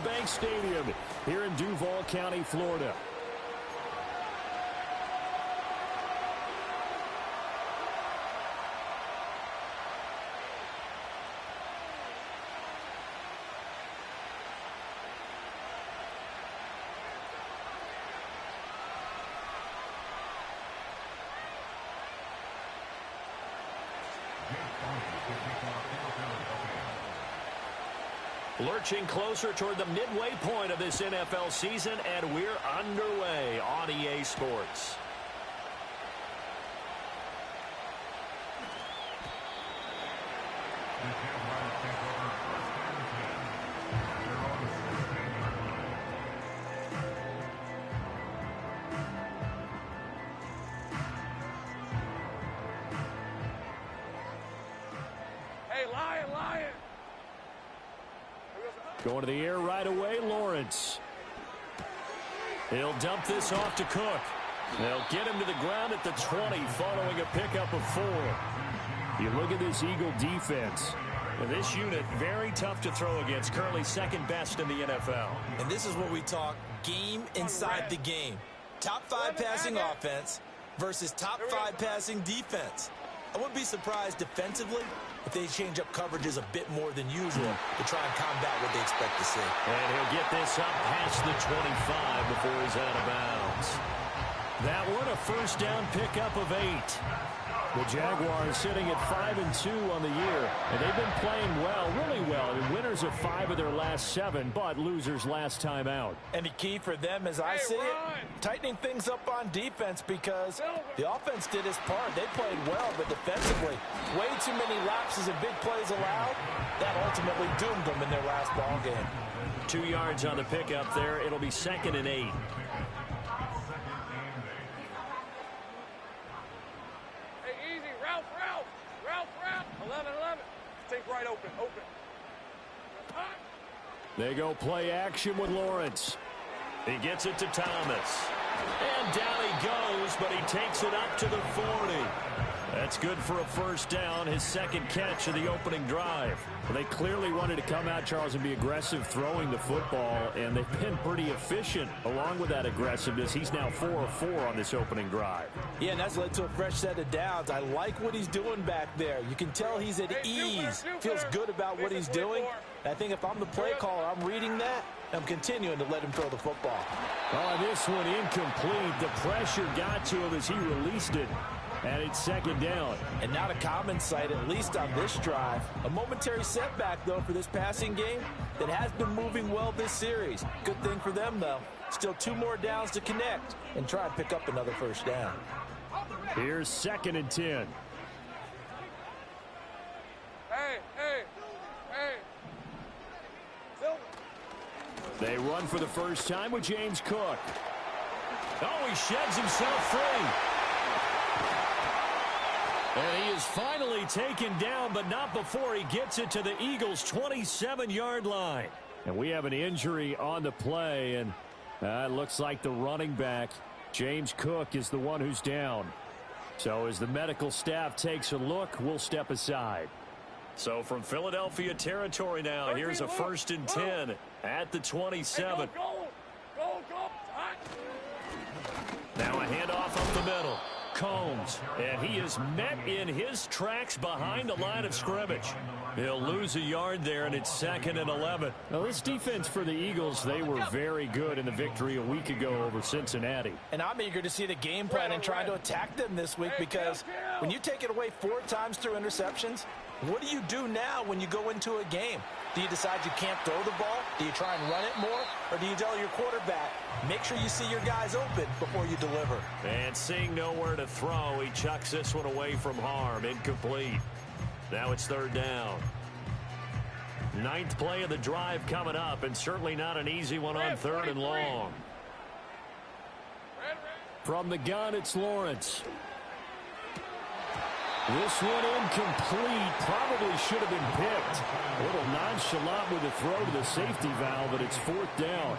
Bank Stadium here in Duval County, Florida. Lurching closer toward the midway point of this NFL season, and we're underway on EA Sports. Hey, Lion! Going to the air right away, Lawrence. He'll dump this off to Cook. They'll get him to the ground at the 20 following a pickup of 4. You look at this Eagle defense. This unit, very tough to throw against, currently second best in the NFL. And this is where we talk game inside the game. Top 5 passing offense versus top 5 passing defense. I wouldn't be surprised defensively if they change up coverages a bit more than usual to try and combat what they expect to see. And he'll get this up past the 25 before he's out of bounds. That one, a first down pickup of 8. The Jaguars sitting at 5-2 on the year, and they've been playing well, really well. I mean, winners of 5 of their last 7, but losers last time out. And the key for them, as I see it, tightening things up on defense, because the offense did its part. They played well, but defensively, way too many lapses and big plays allowed. That ultimately doomed them in their last ball game. 2 yards on the pickup there. It'll be 2nd and 8. Right open. They go play action with Lawrence. He gets it to Thomas. And down he goes, but he takes it up to the 40. That's good for a first down, his second catch of the opening drive. Well, they clearly wanted to come out, Charles, and be aggressive throwing the football, and they've been pretty efficient along with that aggressiveness. He's now 4 of 4 on this opening drive. Yeah, and that's led to a fresh set of downs. I like what he's doing back there. You can tell he's at ease, feels good about what he's doing. I think if I'm the play caller, I'm reading that. I'm continuing to let him throw the football. Oh, this one incomplete. The pressure got to him as he released it. And it's second down. And not a common sight, at least on this drive. A momentary setback, though, for this passing game that has been moving well this series. Good thing for them, though. Still 2 more downs to connect and try and pick up another first down. Here's 2nd and 10. Hey. They run for the first time with James Cook. Oh, he sheds himself free. And he is finally taken down, but not before he gets it to the Eagles' 27-yard line. And we have an injury on the play, and it looks like the running back, James Cook, is the one who's down. So as the medical staff takes a look, we'll step aside. So from Philadelphia territory now, here's a 1st and 10 at the 27. Go. Now a handoff up the middle. Combs, and he is met in his tracks behind the line of scrimmage. He'll lose a yard there, and it's 2nd and 11. Now, this defense for the Eagles, they were very good in the victory a week ago over Cincinnati. And I'm eager to see the game plan and trying to attack them this week, because when you take it away 4 times through interceptions, what do you do now when you go into a game? Do you decide you can't throw the ball? Do you try and run it more? Or do you tell your quarterback, make sure you see your guys open before you deliver? And seeing nowhere to throw, he chucks this one away from harm. Incomplete. Now it's 3rd down. 9th play of the drive coming up, and certainly not an easy one on 3rd and long. From the gun, it's Lawrence. This one incomplete. Probably should have been picked. A little nonchalant with the throw to the safety valve, but it's 4th down.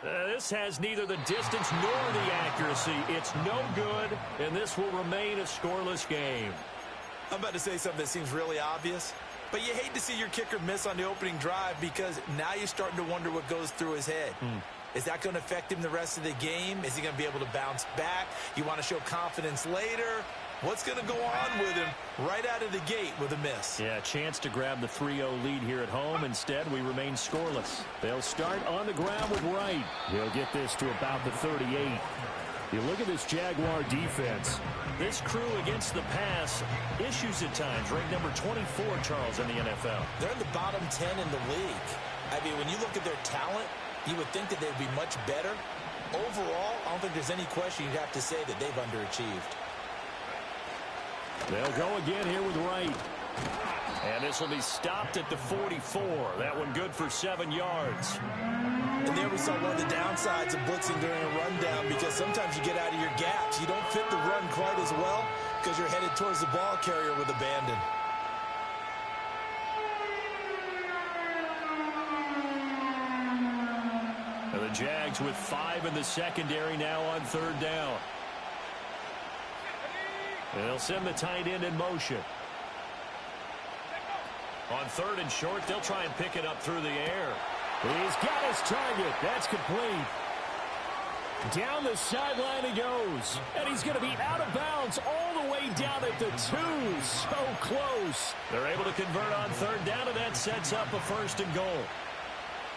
This has neither the distance nor the accuracy. It's no good, and this will remain a scoreless game. I'm about to say something that seems really obvious, But you hate to see your kicker miss on the opening drive because now you're starting to wonder what goes through his head. Is that going to affect him the rest of the game? Is he going to be able to bounce back? You want to show confidence later? What's going to go on with him right out of the gate with a miss? Yeah, a chance to grab the 3-0 lead here at home. Instead, we remain scoreless. They'll start on the ground with Wright. He'll get this to about the 38. You look at this Jaguar defense. This crew against the pass, issues at times. Ranked number 24, Charles, in the NFL. They're in the bottom 10 in the league. I mean, when you look at their talent, you would think that they'd be much better. Overall, I don't think there's any question you'd have to say that they've underachieved. They'll go again here with Wright. And this will be stopped at the 44. That one good for 7 yards. And there we saw one of the downsides of blitzing during a rundown because sometimes you get out of your gaps. You don't fit the run quite as well because you're headed towards the ball carrier with abandon. And the Jags with 5 in the secondary now on 3rd down. They'll send the tight end in motion. On 3rd and short, they'll try and pick it up through the air. He's got his target. That's complete. Down the sideline he goes. And he's going to be out of bounds all the way down at the 2. So close. They're able to convert on 3rd down, and that sets up a 1st and goal.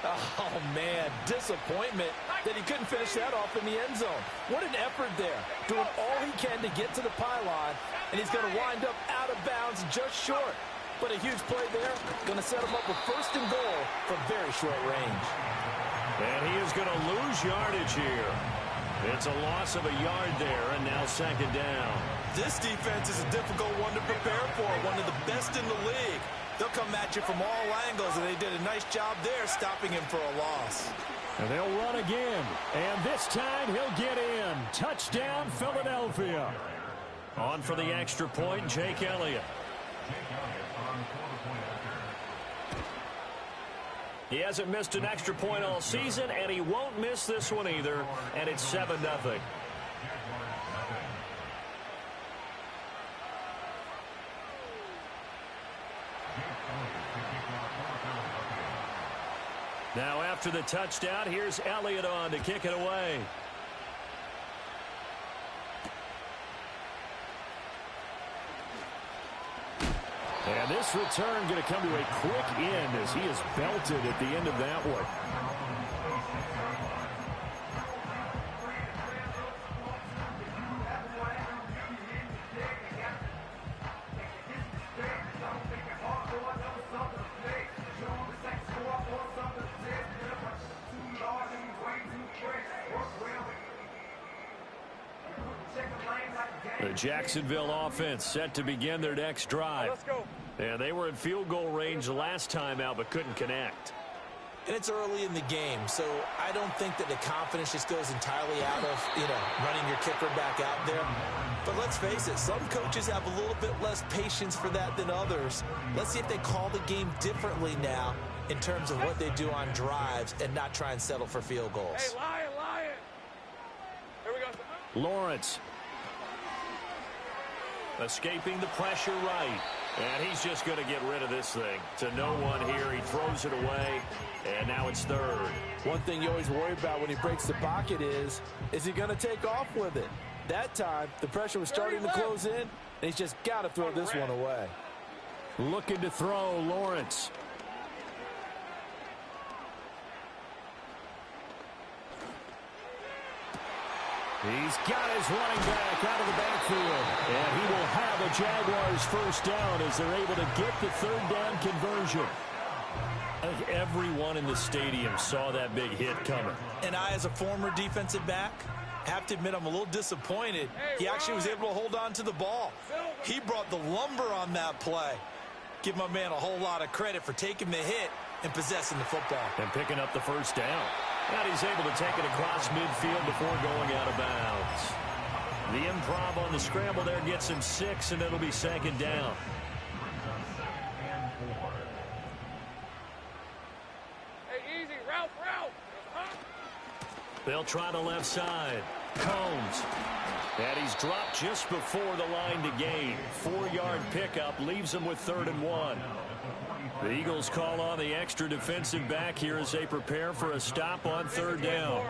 Oh, man, disappointment that he couldn't finish that off in the end zone. What an effort there, doing all he can to get to the pylon, and he's going to wind up out of bounds just short. But a huge play there, going to set him up with 1st and goal from very short range. And he is going to lose yardage here. It's a loss of a yard there, and now 2nd down. This defense is a difficult one to prepare for, one of the best in the league. They'll come at you from all angles, and they did a nice job there stopping him for a loss. And they'll run again. And this time he'll get in. Touchdown, Philadelphia. On for the extra point, Jake Elliott. He hasn't missed an extra point all season, and he won't miss this one either. And it's 7-0. Now after the touchdown, here's Elliott on to kick it away. And this return going to come to a quick end as he is belted at the end of that one. The Jacksonville offense set to begin their next drive. Let's go. And they were in field goal range last time out, but couldn't connect. And it's early in the game, so I don't think that the confidence just goes entirely out of, running your kicker back out there. But let's face it, some coaches have a little bit less patience for that than others. Let's see if they call the game differently now in terms of what they do on drives and not try and settle for field goals. Hey, Lion. Here we go. Lawrence. Escaping the pressure right. And he's just going to get rid of this thing. To no one here. He throws it away. And now it's 3rd. One thing you always worry about when he breaks the pocket is he going to take off with it? That time, the pressure was starting to close in, and he's just got to throw this one away. Looking to throw, Lawrence. He's got his running back out of the backfield. And he will have a Jaguars 1st down as they're able to get the 3rd down conversion. I think everyone in the stadium saw that big hit coming. And I, as a former defensive back, have to admit I'm a little disappointed. He actually was able to hold on to the ball. He brought the lumber on that play. Give my man a whole lot of credit for taking the hit and possessing the football. And picking up the 1st down. And he's able to take it across midfield before going out of bounds. The improv on the scramble there gets him 6, and it'll be 2nd down. Hey, easy. Route. They'll try the left side. Combs. And he's dropped just before the line to gain. 4-yard pickup leaves him with 3rd and 1. The Eagles call on the extra defensive back here as they prepare for a stop on 3rd down.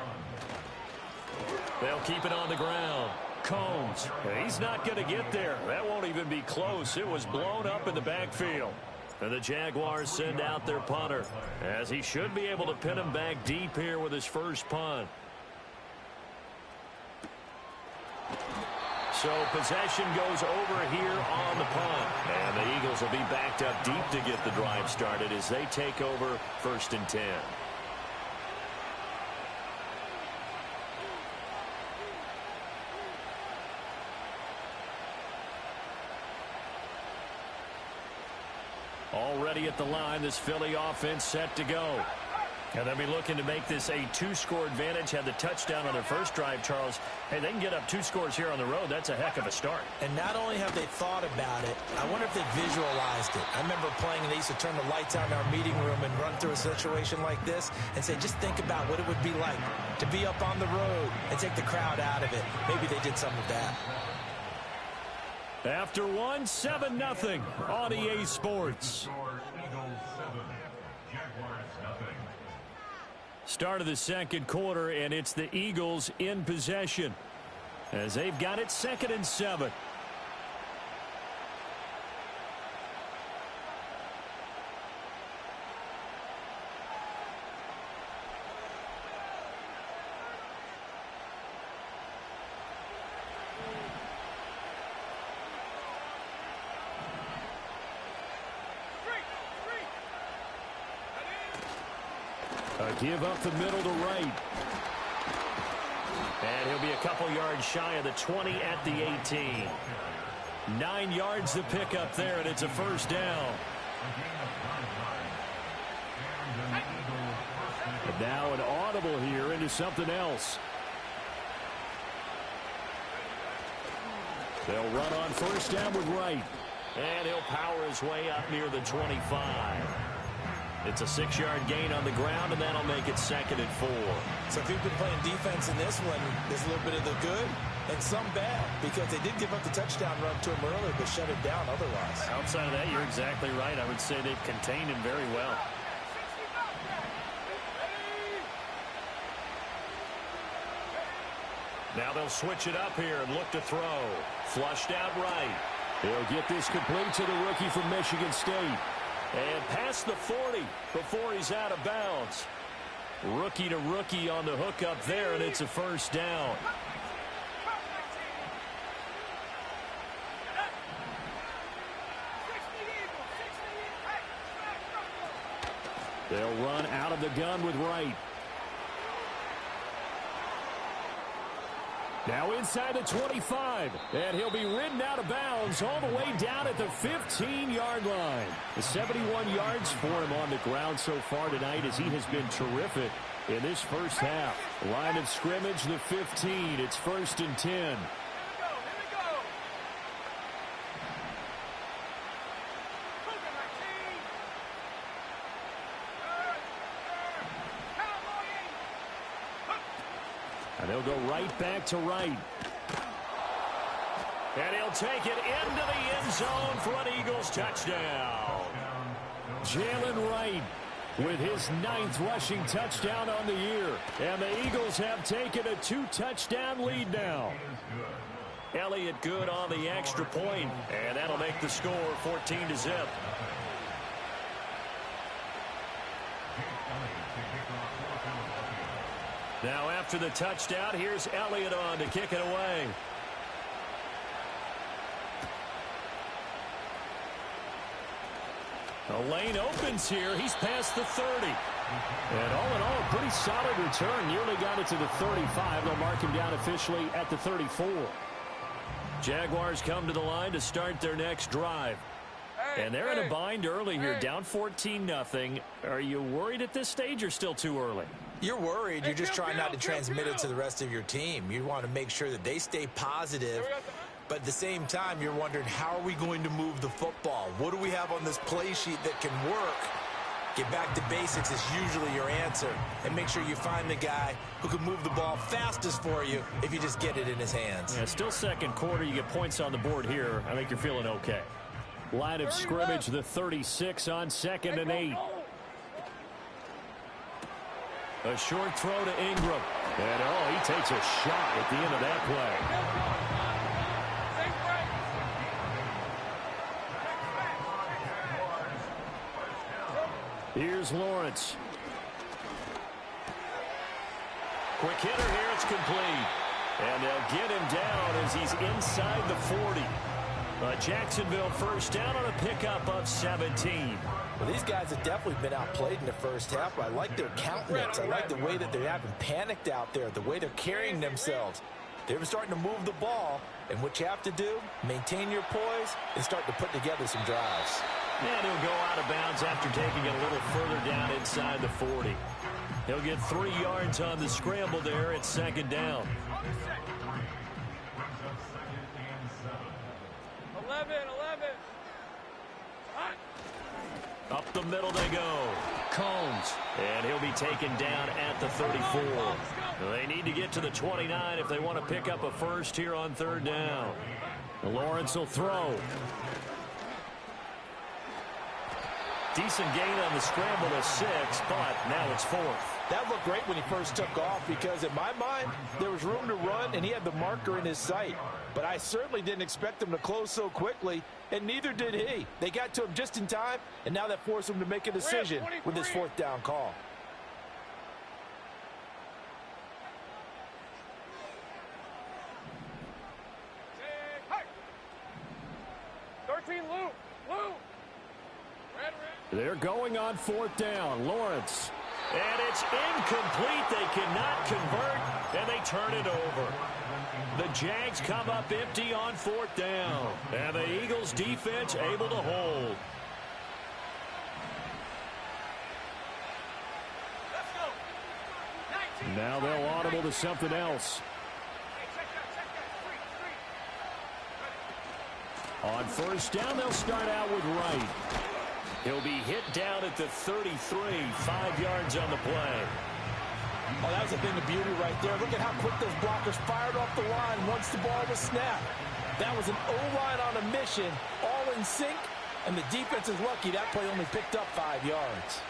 They'll keep it on the ground. Combs, he's not going to get there. That won't even be close. It was blown up in the backfield. And the Jaguars send out their punter, as he should be able to pin him back deep here with his first punt. So possession goes over here on the punt. And the Eagles will be backed up deep to get the drive started as they take over 1st and 10. Already at the line, this Philly offense set to go. And they'll be looking to make this a 2-score advantage. Had the touchdown on their first drive, Charles. Hey, they can get up 2 scores here on the road. That's a heck of a start. And not only have they thought about it, I wonder if they visualized it. I remember playing, and they used to turn the lights out in our meeting room and run through a situation like this and say, just think about what it would be like to be up on the road and take the crowd out of it. Maybe they did some of that. After 1, 7-0 on EA Sports. Start of the second quarter, and it's the Eagles in possession as they've got it 2nd and 7. A give up the middle to right. And he'll be a couple yards shy of the 20 at the 18. 9 yards to pick up there, and it's a 1st down. And now an audible here into something else. They'll run on 1st down with Wright. And he'll power his way up near the 25. It's a 6-yard gain on the ground, and that'll make it 2nd and 4. So if you've been playing defense in this one, there's a little bit of the good and some bad, because they did give up the touchdown run to him earlier, but shut it down otherwise. Outside of that, you're exactly right. I would say they've contained him very well. Now they'll switch it up here and look to throw. Flushed out right. He'll get this complete to the rookie from Michigan State. And past the 40 before he's out of bounds. Rookie to rookie on the hook up there, and it's a 1st down. They'll run out of the gun with Wright. Now inside the 25, and he'll be ridden out of bounds all the way down at the 15-yard line. The 71 yards for him on the ground so far tonight, as he has been terrific in this first half. Line of scrimmage, the 15. It's 1st and 10. And they'll go right back to Wright. And he'll take it into the end zone for an Eagles touchdown. Jalen Wright with his 9th rushing touchdown on the year. And the Eagles have taken a 2-touchdown lead now. Elliott good on the extra point, and that'll make the score 14-0. Now after the touchdown, here's Elliott on to kick it away. The lane opens here. He's past the 30. And all in all, a pretty solid return. Nearly got it to the 35. They'll mark him down officially at the 34. Jaguars come to the line to start their next drive. And they're in a bind early here, down 14-0. Are you worried at this stage or still too early? You're worried. You're just trying not to transmit it to the rest of your team. You want to make sure that they stay positive. But at the same time, you're wondering, how are we going to move the football? What do we have on this play sheet that can work? Get back to basics is usually your answer. And make sure you find the guy who can move the ball fastest for you if you just get it in his hands. Yeah, still second quarter. You get points on the board here. I think you're feeling okay. Line of scrimmage, the 36 on 2nd and 8. A short throw to Ingram. And, oh, he takes a shot at the end of that play. Here's Lawrence. Quick hitter here. It's complete. And they'll get him down as he's inside the 40. Jacksonville first down on a pickup of 17. Well, these guys have definitely been outplayed in the first half. I like their countenance. I like the way that they haven't panicked out there, the way they're carrying themselves. They're starting to move the ball, and what you have to do, maintain your poise and start to put together some drives. And he'll go out of bounds after taking it a little further down inside the 40. He'll get 3 yards on the scramble there at 2nd down. 11. Up the middle they go. Combs. And he'll be taken down at the 34. They need to get to the 29 if they want to pick up a first here on 3rd down. Lawrence will throw. Decent gain on the scramble to 6, but now it's 4th. That looked great when he first took off because in my mind, there was room to run and he had the marker in his sight. But I certainly didn't expect him to close so quickly, and neither did he. They got to him just in time, and now that forced him to make a decision with his 4th down call. They're going on 4th down. Lawrence. And it's incomplete. They cannot convert, and they turn it over. The Jags come up empty on 4th down. And the Eagles defense able to hold. Now they'll audible to something else. On 1st down, they'll start out with Wright. He'll be hit down at the 33, 5 yards on the play. Oh, that was a thing of beauty right there. Look at how quick those blockers fired off the line once the ball was snapped. That was an O-line on a mission, all in sync, and the defense is lucky that play only picked up 5 yards.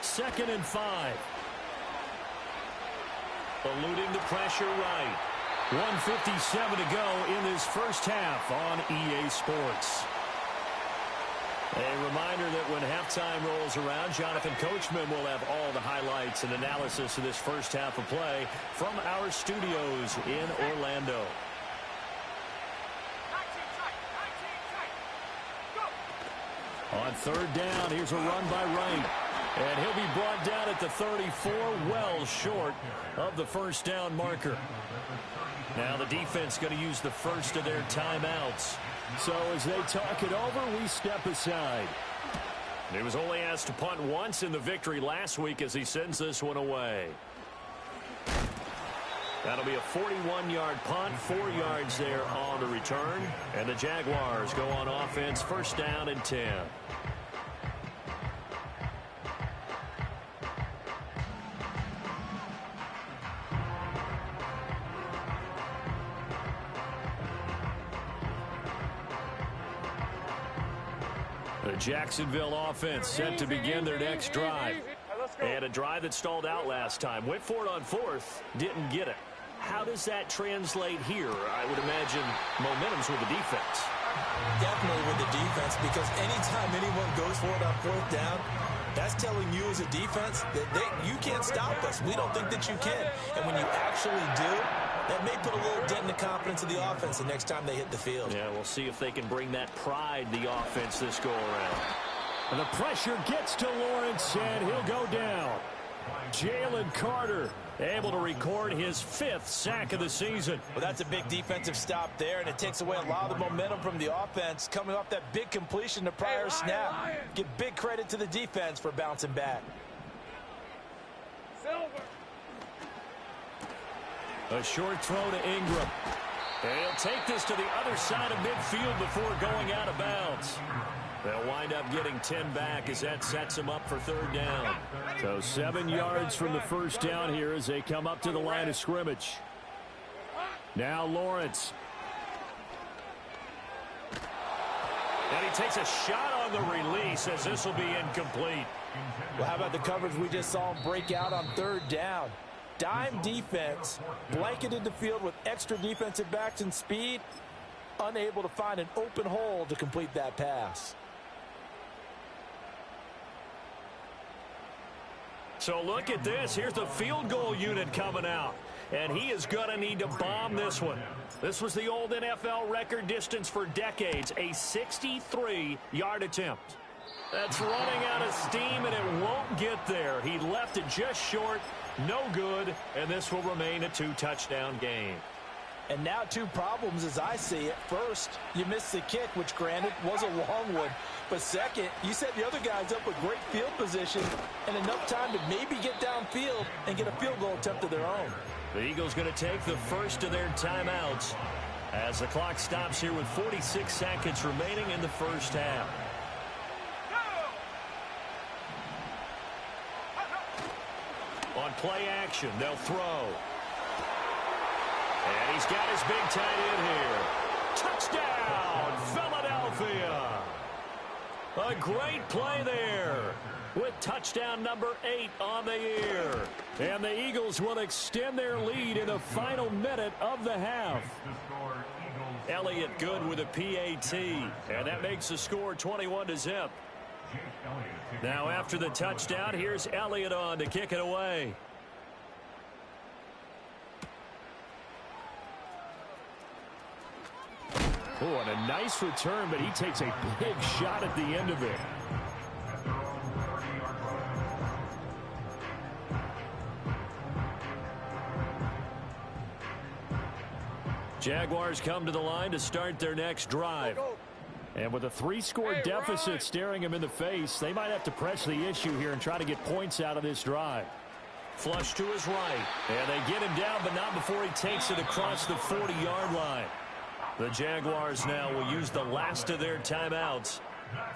Second and 5. Eluding the pressure right. 1:57 to go in this first half on EA Sports. A reminder that when halftime rolls around, Jonathan Coachman will have all the highlights and analysis of this first half of play from our studios in Orlando. On 3rd down, here's a run by Wright. And he'll be brought down at the 34, well short of the 1st down marker. Now the defense going to use the first of their timeouts. So as they talk it over, we step aside. He was only asked to punt once in the victory last week as he sends this one away. That'll be a 41-yard punt, 4 yards there on the return. And the Jaguars go on offense, 1st down and 10. The Jacksonville offense set to begin their next drive. And a drive that stalled out last time. Went for it on 4th, didn't get it. How does that translate here? I would imagine momentum's with the defense. Definitely with the defense, because anytime anyone goes for it on 4th down, that's telling you as a defense that you can't stop us. We don't think that you can. And when you actually do, that may put a little dent in the confidence of the offense the next time they hit the field. Yeah, we'll see if they can bring that pride to the offense this go-around. And the pressure gets to Lawrence, and he'll go down. Jalen Carter able to record his 5th sack of the season. Well, that's a big defensive stop there, and it takes away a lot of the momentum from the offense coming off that big completion the prior snap. Give big credit to the defense for bouncing back. Silver. A short throw to Ingram. And he'll take this to the other side of midfield before going out of bounds. They'll wind up getting 10 back as that sets them up for third down. So 7 yards from the first down here as they come up to the line of scrimmage. Now Lawrence. And he takes a shot on the release as this will be incomplete. Well, how about the coverage we just saw him break out on third down? Dime defense, blanketed the field with extra defensive backs and speed, unable to find an open hole to complete that pass. So look at this. Here's the field goal unit coming out. And he is going to need to bomb this one. This was the old NFL record distance for decades, a 63-yard attempt. That's running out of steam, and it won't get there. He left it just short, no good, and this will remain a 2-touchdown game. And now 2 problems as I see it. First, you missed the kick, which granted was a long one. But second, you set the other guys up with great field position and enough time to maybe get downfield and get a field goal attempt of their own. The Eagles going to take the first of their timeouts as the clock stops here with 46 seconds remaining in the first half. On play action, they'll throw. And he's got his big tight end here. Touchdown, Philadelphia. A great play there with touchdown number 8 on the year. And the Eagles will extend their lead in the final minute of the half. Elliott good with a PAT. And that makes the score 21-0. Now after the touchdown, here's Elliott on to kick it away. Oh, and a nice return, but he takes a big shot at the end of it. Jaguars come to the line to start their next drive. And with a 3-score deficit staring him in the face, they might have to press the issue here and try to get points out of this drive. Flush to his right. And they get him down, but not before he takes it across the 40-yard line. The Jaguars now will use the last of their timeouts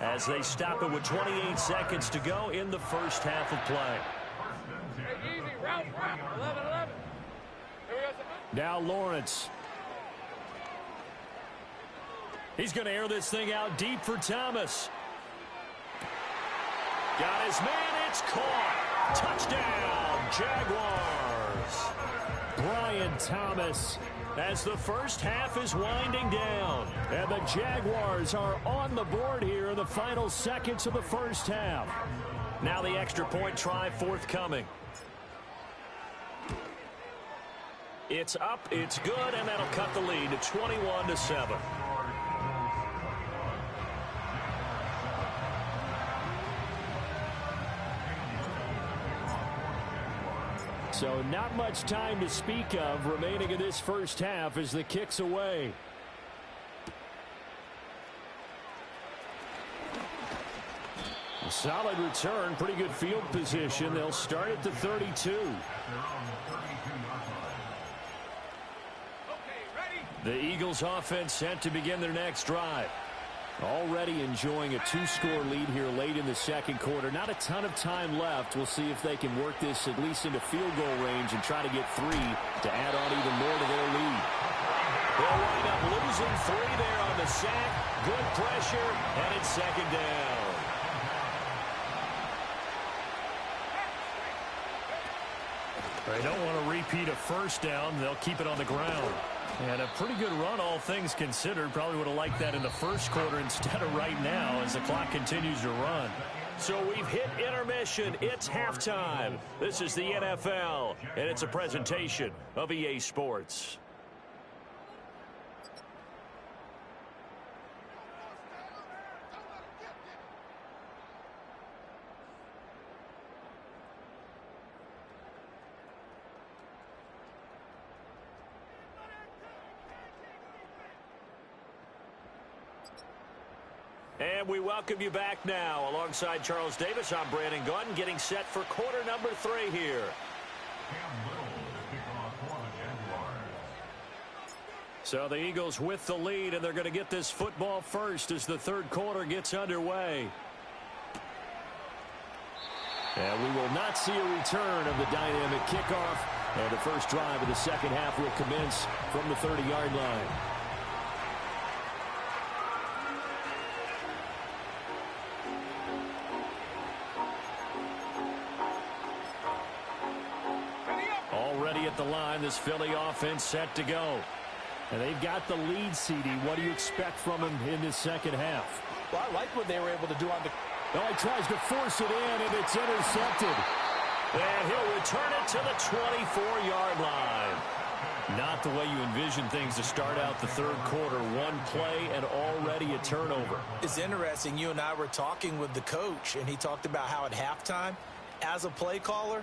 as they stop it with 28 seconds to go in the first half of play. Now Lawrence. He's going to air this thing out deep for Thomas. Got his man. It's caught. Touchdown, Jaguars. Brian Thomas as the first half is winding down. And the Jaguars are on the board here in the final seconds of the first half. Now the extra point try forthcoming. It's up, it's good, and that'll cut the lead to 21-7. So not much time to speak of remaining in this first half as the kick's away. A solid return, pretty good field position. They'll start at the 32. The Eagles offense set to begin their next drive. Already enjoying a 2-score lead here late in the second quarter. Not a ton of time left. We'll see if they can work this at least into field goal range and try to get 3 to add on even more to their lead. They'll wind up losing 3 there on the sack. Good pressure, and it's second down. They don't want to repeat a first down. They'll keep it on the ground. And a pretty good run, all things considered. Probably would have liked that in the first quarter instead of right now as the clock continues to run. So we've hit intermission. It's halftime. This is the NFL, and it's a presentation of EA Sports. And we welcome you back now. Alongside Charles Davis, I'm Brandon Gaudin, getting set for quarter number 3 here. So the Eagles with the lead, and they're going to get this football first as the third quarter gets underway. And we will not see a return of the dynamic kickoff. And the first drive of the second half will commence from the 30-yard line. Already at the line, this Philly offense set to go. And they've got the lead, CD. What do you expect from him in this second half? Well, I like what they were able to do on the... Oh, he tries to force it in, and it's intercepted. And he'll return it to the 24-yard line. Not the way you envision things to start out the third quarter. One play and already a turnover. It's interesting. You and I were talking with the coach, and he talked about how at halftime, as a play caller,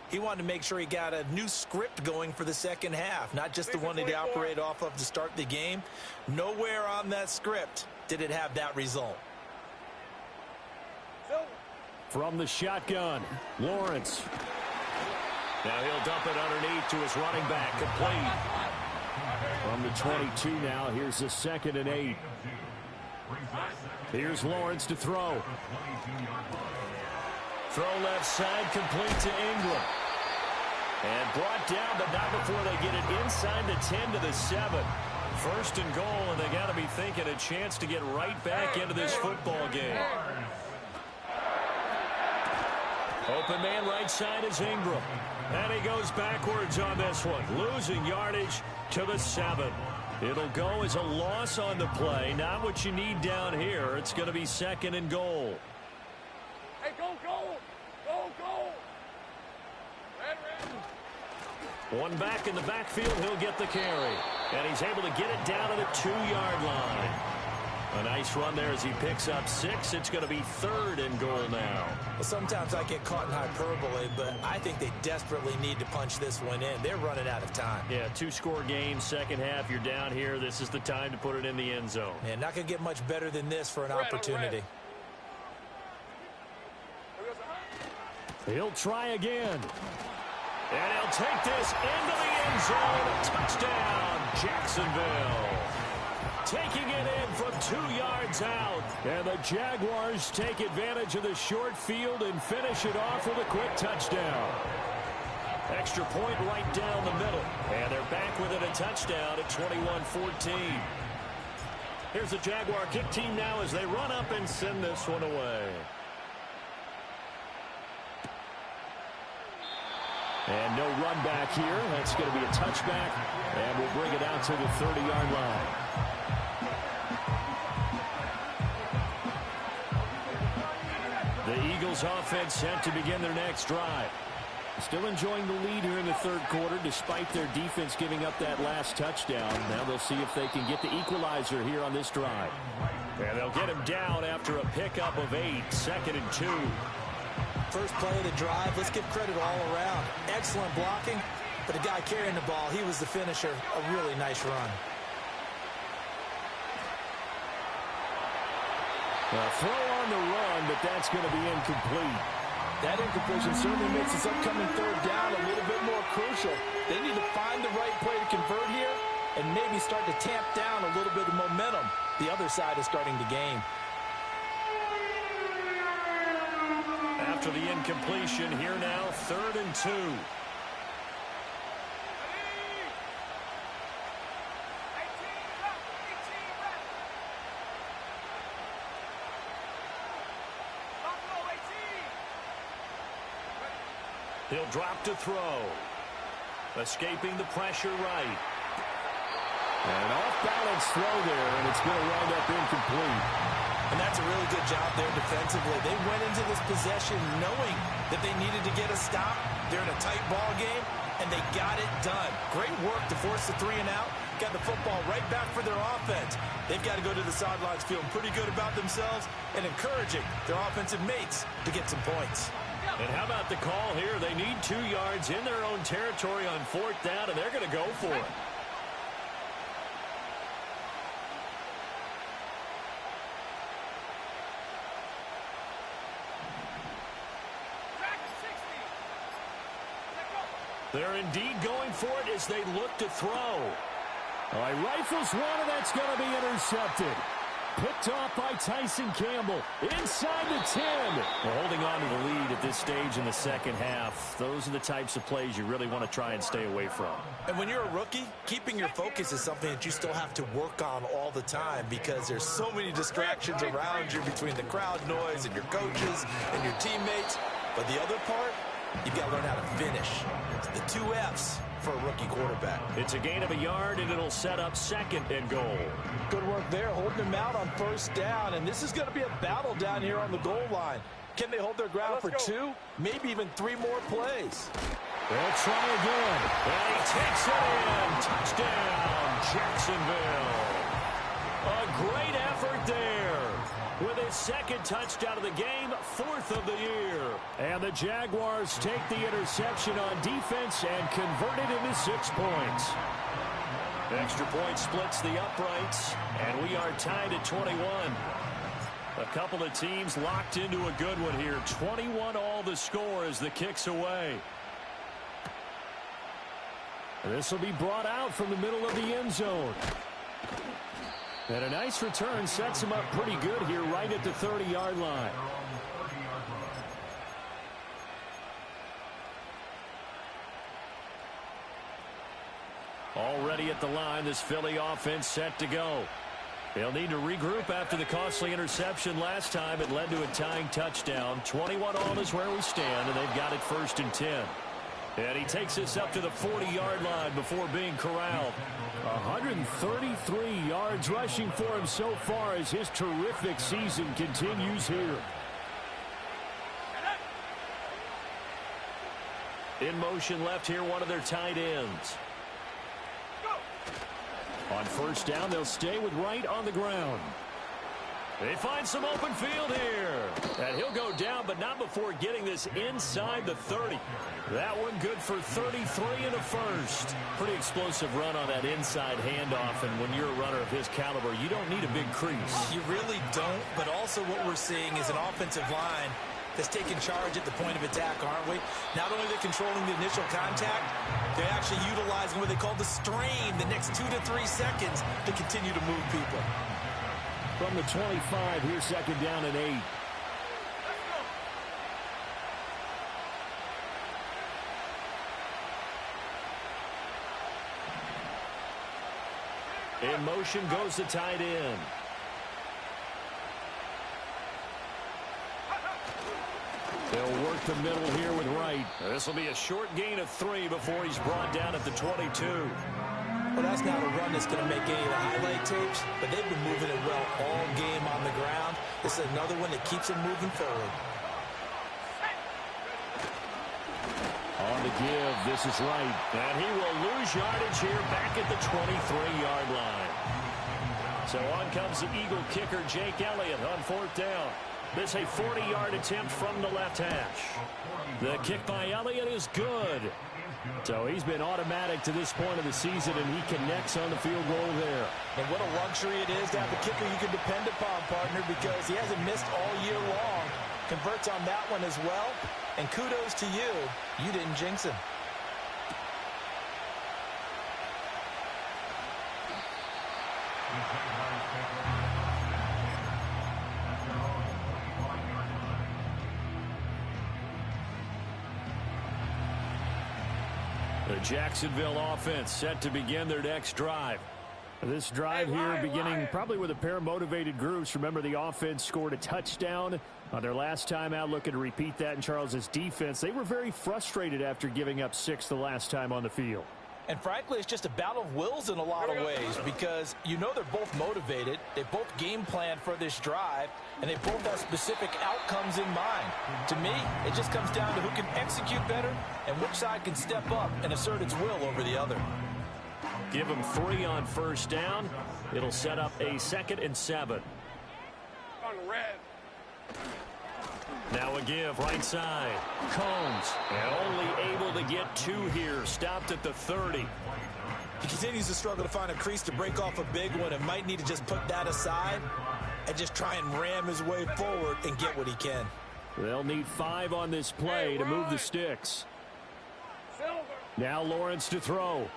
he wanted to make sure he got a new script going for the second half, not just the one that he operated off of to start the game. Nowhere on that script did it have that result. From the shotgun, Lawrence. Now he'll dump it underneath to his running back, complete. From the 22 now, here's a 2nd and 8. Here's Lawrence to throw. Throw left side, complete to Ingram. And brought down, but not before they get it inside the 10 to the 7. First and goal, and they got to be thinking a chance to get right back into this football game. Open man right side is Ingram. And he goes backwards on this one, losing yardage to the 7. It'll go as a loss on the play. Not what you need down here. It's going to be 2nd and goal. Hey, go, go! Go, go! One back in the backfield, he'll get the carry. And he's able to get it down to the 2-yard line. A nice run there as he picks up 6. It's going to be 3rd and goal now. Well, sometimes I get caught in hyperbole, but I think they desperately need to punch this one in. They're running out of time. Yeah, 2-score game, second half. You're down here. This is the time to put it in the end zone. Man, not going to get much better than this for an opportunity. He'll try again. And he'll take this into the end zone. Touchdown, Jacksonville. Taking it in from 2 yards out. And the Jaguars take advantage of the short field and finish it off with a quick touchdown. Extra point right down the middle. And they're back with it, a touchdown at 21-14. Here's the Jaguar kick team now as they run up and send this one away. And no run back here. That's going to be a touchback. And we'll bring it out to the 30-yard line. The Eagles offense set to begin their next drive. Still enjoying the lead here in the third quarter despite their defense giving up that last touchdown. Now they'll see if they can get the equalizer here on this drive. And they'll get him down after a pickup of 8. 2nd and 2. First play of the drive, let's give credit all around. Excellent blocking, but the guy carrying the ball, he was the finisher. A really nice run. Throw on the run, but that's going to be incomplete. That incompletion certainly makes this upcoming third down a little bit more crucial. They need to find the right play to convert here and maybe start to tamp down a little bit of momentum the other side is starting to gain. After the incompletion, here now, 3rd and 2. He'll drop to throw. Escaping the pressure right. And off-balance throw there, and it's going to wind up incomplete. And that's a really good job there defensively. They went into this possession knowing that they needed to get a stop. They're in a tight ball game, and they got it done. Great work to force the 3 and out. Got the football right back for their offense. They've got to go to the sidelines feeling pretty good about themselves and encouraging their offensive mates to get some points. And how about the call here? They need 2 yards in their own territory on 4th down, and they're going to go for it. They're indeed going for it as they look to throw. All right, rifles one, and that's going to be intercepted. Picked off by Tyson Campbell. Inside the 10. Well, holding on to the lead at this stage in the second half, those are the types of plays you really want to try and stay away from. And when you're a rookie, keeping your focus is something that you still have to work on all the time because there's so many distractions around you between the crowd noise and your coaches and your teammates. But the other part, you've got to learn how to finish. It's the 2 F's for a rookie quarterback. It's a gain of a yard, and it'll set up 2nd and goal. Good work there, holding him out on 1st down, and this is going to be a battle down here on the goal line. Can they hold their ground for 2, maybe even 3 more plays? They'll try again, and he takes it in. Touchdown, Jacksonville. A great effort there. With his 2nd touchdown of the game, 4th of the year. And the Jaguars take the interception on defense and convert it into 6 points. Extra point splits the uprights, and we are tied at 21. A couple of teams locked into a good one here. 21 all the score as the kick's away. This will be brought out from the middle of the end zone. And a nice return sets him up pretty good here right at the 30-yard line. Already at the line, this Philly offense set to go. They'll need to regroup after the costly interception last time. It led to a tying touchdown. 21 all is where we stand, and they've got it 1st and 10. And he takes us up to the 40-yard line before being corralled. 133 yards rushing for him so far as his terrific season continues here. In motion left here, one of their tight ends. On 1st down, they'll stay with Wright on the ground. They find some open field here. And he'll go down, but not before getting this inside the 30. That one good for 33 and a 1st. Pretty explosive run on that inside handoff, and when you're a runner of his caliber, you don't need a big crease. You really don't, but also what we're seeing is an offensive line that's taking charge at the point of attack, aren't we? Not only are they controlling the initial contact, they're actually utilizing what they call the strain the next 2 to 3 seconds to continue to move people. From the 25, here's 2nd down and 8. In motion goes the tight end. They'll work the middle here with Wright. This will be a short gain of 3 before he's brought down at the 22. Well, that's not a run that's going to make any of the highlight tapes, but they've been moving it well all game on the ground. This is another one that keeps them moving forward. On the give, this is Wright. And he will lose yardage here back at the 23-yard line. So on comes the Eagle kicker, Jake Elliott, on 4th down. This a 40-yard attempt from the left hash. The kick by Elliott is good. So he's been automatic to this point of the season, and he connects on the field goal there. And what a luxury it is to have a kicker you can depend upon, partner, because he hasn't missed all year long. Converts on that one as well. And kudos to you. You didn't jinx him. The Jacksonville offense set to begin their next drive. This drive here beginning probably with a pair of motivated groups. Remember, the offense scored a touchdown on their last time out. Looking to repeat that in Charles's defense. They were very frustrated after giving up 6 the last time on the field. And frankly, it's just a battle of wills in a lot of ways because you know they're both motivated. They both game planned for this drive, and they both have specific outcomes in mind. To me, it just comes down to who can execute better and which side can step up and assert its will over the other. Give them 3 on 1st down. It'll set up a 2nd and 7. On red. Now a give right side. Combs, and only able to get 2 here. Stopped at the 30. He continues to struggle to find a crease to break off a big one and might need to just put that aside and just try and ram his way forward and get what he can. They'll need 5 on this play to move the sticks. Silver. Now Lawrence to throw.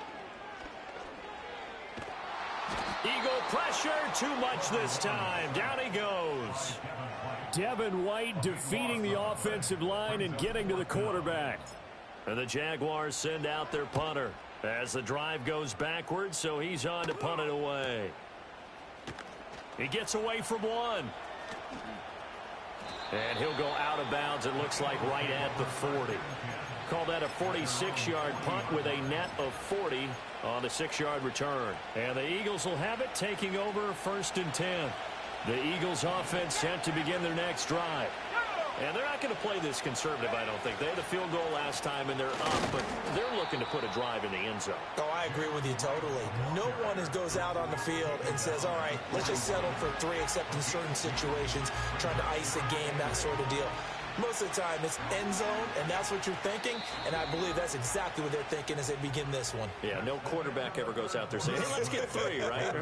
pressure. Too much this time. Down he goes. Devin White defeating the offensive line and getting to the quarterback. And the Jaguars send out their punter as the drive goes backwards, so he's on to punt it away. He gets away from one. And he'll go out of bounds, it looks like, right at the 40. Call that a 46-yard punt with a net of 40 on the 6-yard return. And the Eagles will have it, taking over 1st and 10. The Eagles offense set to begin their next drive. And they're not going to play this conservative, I don't think. They had a field goal last time, and they're up, but they're looking to put a drive in the end zone. Oh, I agree with you totally. No one goes out on the field and says, all right, let's just settle for 3, except in certain situations, trying to ice a game, that sort of deal. Most of the time, it's end zone, and that's what you're thinking, and I believe that's exactly what they're thinking as they begin this one. Yeah, no quarterback ever goes out there saying, hey, let's get 3, right?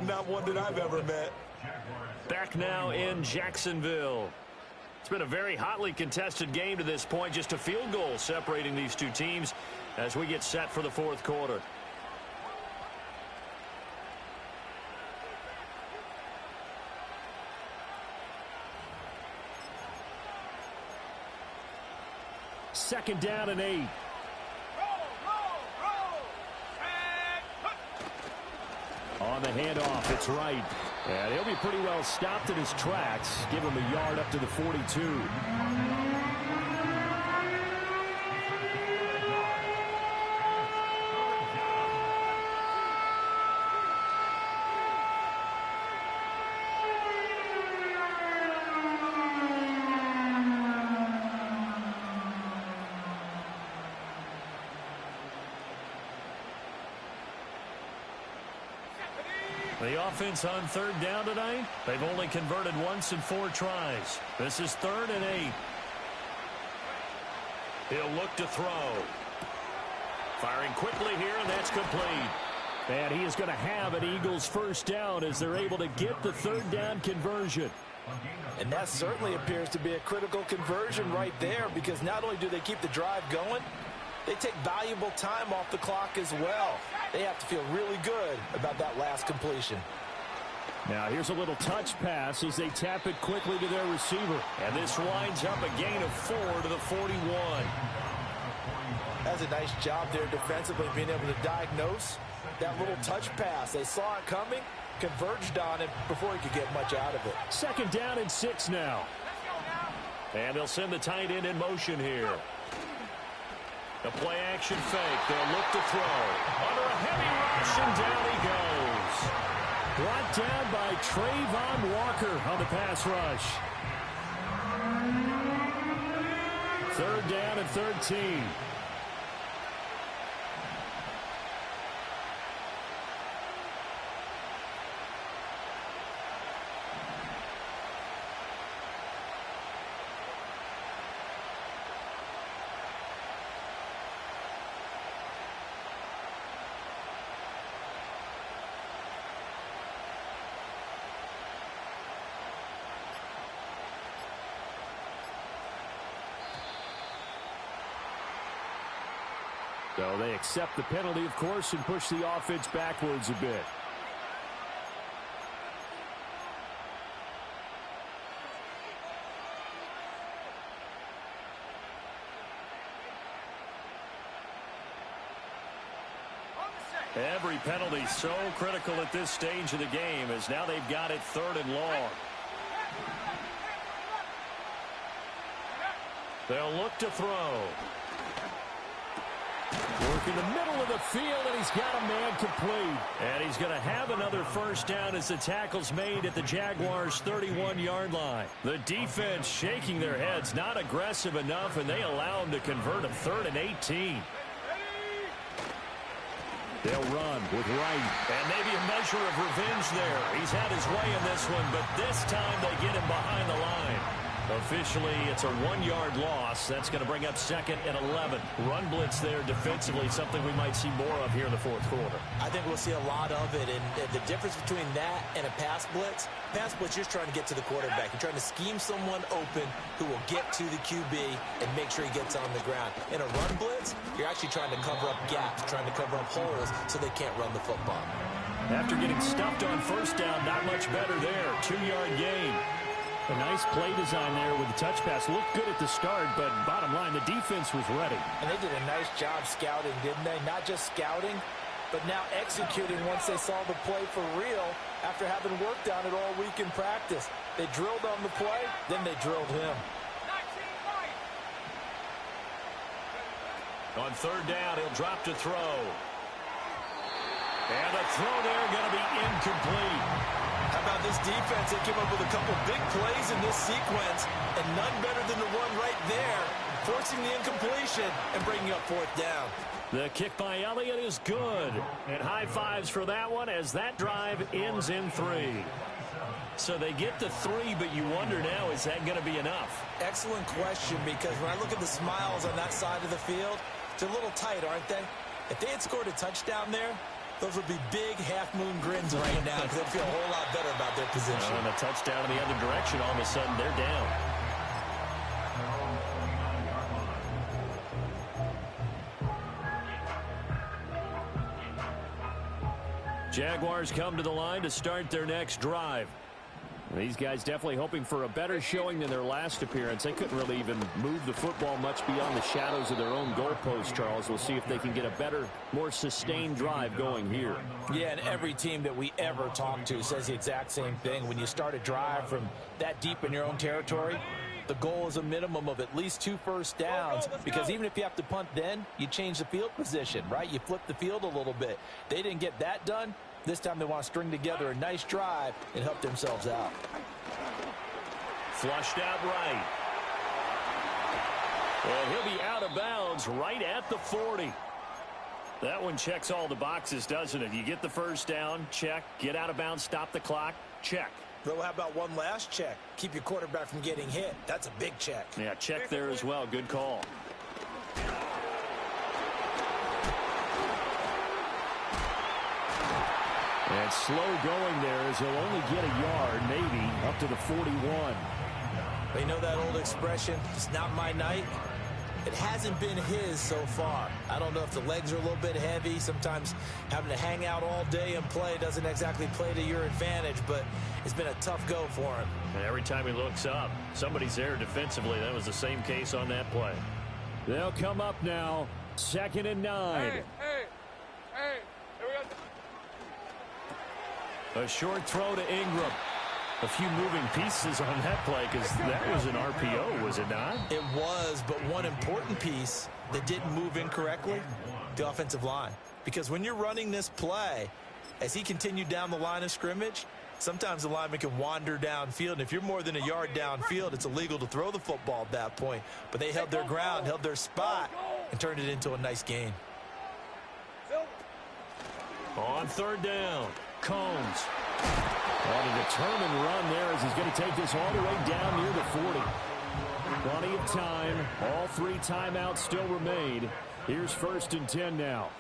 Not one that I've ever met. Back now in Jacksonville. It's been a very hotly contested game to this point. Just a field goal separating these two teams as we get set for the 4th quarter. Second down and 8. On the handoff, it's right. And he'll be pretty well stopped in his tracks. Give him a yard up to the 42. The offense on 3rd down tonight, they've only converted once in 4 tries. This is 3rd and 8. He'll look to throw. Firing quickly here, and that's complete. And he is going to have an Eagles 1st down as they're able to get the 3rd down conversion. And that certainly appears to be a critical conversion right there, because not only do they keep the drive going, they take valuable time off the clock as well. They have to feel really good about that last completion. Now here's a little touch pass as they tap it quickly to their receiver. And this winds up a gain of 4 to the 41. That's a nice job there defensively, being able to diagnose that little touch pass. They saw it coming, converged on it before he could get much out of it. 2nd down and 6 now. And they'll send the tight end in motion here. The play action fake. They'll look to throw. Under a heavy rush, and down he goes. Brought down by Trayvon Walker on the pass rush. 3rd down and 13. So they accept the penalty, of course, and push the offense backwards a bit. Every penalty so critical at this stage of the game, as now they've got it 3rd and long. They'll look to throw. Working the middle of the field, and he's got a man complete. And he's going to have another 1st down as the tackle's made at the Jaguars' 31-yard line. The defense shaking their heads, not aggressive enough, and they allow him to convert a 3rd and 18. They'll run with Wright. And maybe a measure of revenge there. He's had his way in this one, but this time they get him behind the line. Officially, it's a 1-yard loss. That's going to bring up 2nd and 11. Run blitz there defensively, something we might see more of here in the fourth quarter. I think we'll see a lot of it, and the difference between that and a pass blitz, you're trying to get to the quarterback. You're trying to scheme someone open who will get to the QB and make sure he gets on the ground. In a run blitz, you're actually trying to cover up gaps, trying to cover up holes so they can't run the football. After getting stuffed on first down, not much better there. 2-yard gain. A nice play design there with the touch pass. Looked good at the start, but bottom line, the defense was ready. And they did a nice job scouting, didn't they? Not just scouting, but now executing once they saw the play for real after having worked on it all week in practice. They drilled on the play, then they drilled him. On third down, he'll drop to throw. And the throw there going to be incomplete. How about this defense? They came up with a couple big plays in this sequence, and none better than the one right there, forcing the incompletion and bringing up fourth down. The kick by Elliott is good. And high fives for that one as that drive ends in 3. So they get to 3, but you wonder now, is that going to be enough? Excellent question, because when I look at the smiles on that side of the field, they're a little tight, aren't they? If they had scored a touchdown there, those would be big half-moon grins right now because they'd feel a whole lot better about their position. And a touchdown in the other direction, all of a sudden they're down. Jaguars come to the line to start their next drive. These guys definitely hoping for a better showing than their last appearance. They couldn't really even move the football much beyond the shadows of their own goalpost, Charles. We'll see if they can get a better, more sustained drive going here. Yeah, and every team that we ever talk to says the exact same thing. When you start a drive from that deep in your own territory, the goal is a minimum of at least 2 first downs, because even if you have to punt then, you change the field position, right? You flip the field a little bit. They didn't get that done. This time they want to string together a nice drive and help themselves out. Flushed out right. And he'll be out of bounds right at the 40. That one checks all the boxes, doesn't it? You get the first down, check. Get out of bounds, stop the clock, check. Well, how about one last check? Keep your quarterback from getting hit. That's a big check. Yeah, check there as well. Good call. And slow going there as he'll only get a yard, maybe, up to the 41. You know that old expression, it's not my night? It hasn't been his so far. I don't know if the legs are a little bit heavy. Sometimes having to hang out all day and play doesn't exactly play to your advantage, but it's been a tough go for him. And every time he looks up, somebody's there defensively. That was the same case on that play. They'll come up now, 2nd and 9. Hey, here we go. A short throw to Ingram. A few moving pieces on that play because that was an RPO, was it not? It was, but one important piece that didn't move incorrectly, the offensive line. Because when you're running this play, as he continued down the line of scrimmage, sometimes the lineman can wander downfield. And if you're more than a yard downfield, it's illegal to throw the football at that point. But they held their ground, held their spot, and turned it into a nice gain. On third down, Combs. On a determined run there as he's going to take this all the way down near the 40. Plenty of time. All 3 timeouts still remain. Here's 1st and 10 now.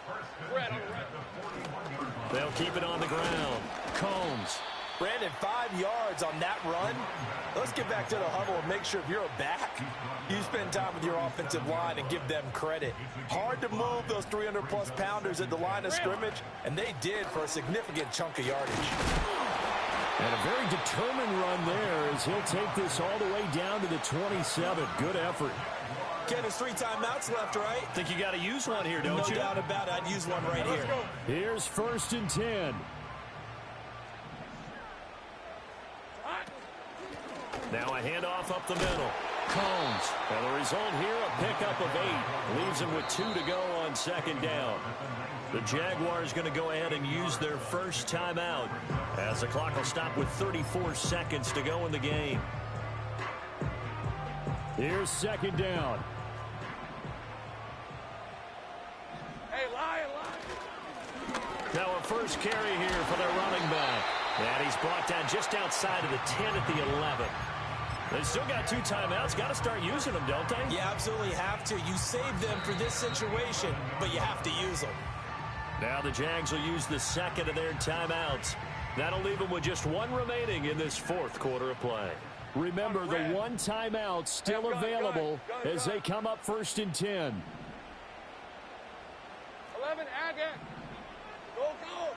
They'll keep it on the ground. Combs. Brandon, 5 yards on that run. Let's get back to the huddle and make sure if you're a back, you spend time with your offensive line and give them credit. Hard to move those 300-plus pounders at the line of scrimmage, and they did for a significant chunk of yardage. And a very determined run there as he'll take this all the way down to the 27. Good effort. Ken, there's 3 timeouts left, right? Think you got to use one here, don't you? No doubt about it. I'd use one right here. Here's 1st and 10. Now a handoff up the middle. Combs. And the result here, a pickup of 8. Leaves him with 2 to go on 2nd down. The Jaguars going to go ahead and use their first timeout as the clock will stop with 34 seconds to go in the game. Here's 2nd down. Hey, Lion. Now a first carry here for their running back. And he's brought down just outside of the 10 at the 11. They still got 2 timeouts. Got to start using them, don't they? You absolutely have to. You save them for this situation, but you have to use them. Now the Jags will use the second of their timeouts. That'll leave them with just 1 remaining in this 4th quarter of play. Remember, the 1 timeout still available as they come up 1st and 10. 11, again. Go, go.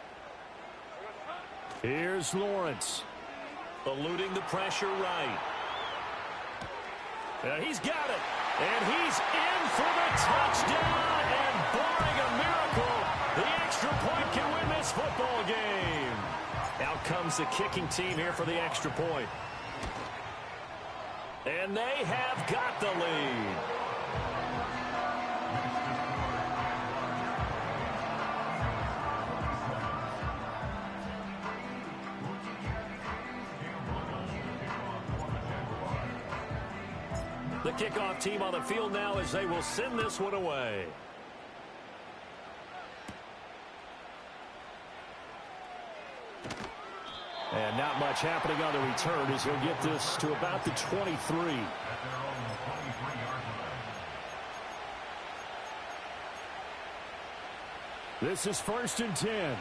Here's Lawrence. Eluding the pressure right. He's got it. And he's in for the touchdown. And barring a miracle, the extra point can win this football game. Out comes the kicking team here for the extra point. And they have got the lead. The kickoff team on the field now as they will send this one away. And not much happening on the return as he'll get this to about the 23. This is 1st and 10.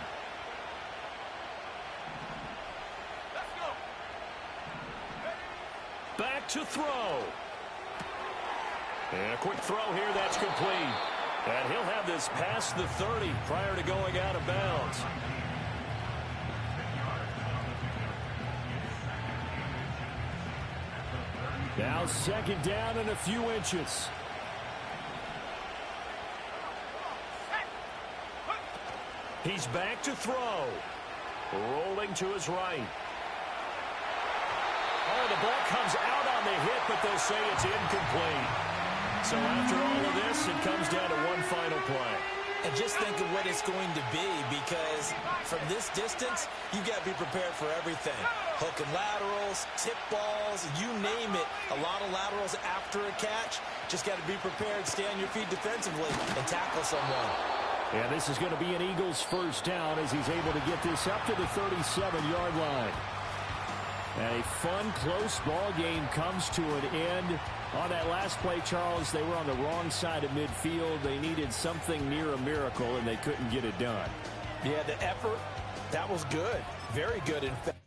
Back to throw. And a quick throw here, that's complete. And he'll have this past the 30 prior to going out of bounds. Now 2nd down and a few inches. He's back to throw. Rolling to his right. Oh, the ball comes out on the hit, but they'll say it's incomplete. So after all of this, it comes down to 1 final play. And just think of what it's going to be, because from this distance, you got to be prepared for everything. Hook and laterals, tip balls, you name it. A lot of laterals after a catch. Just got to be prepared, stay on your feet defensively, and tackle someone. And this is going to be an Eagles 1st down as he's able to get this up to the 37-yard line. A fun, close ball game comes to an end. On that last play, Charles, they were on the wrong side of midfield. They needed something near a miracle, and they couldn't get it done. Yeah, the effort, that was good. Very good, in fact.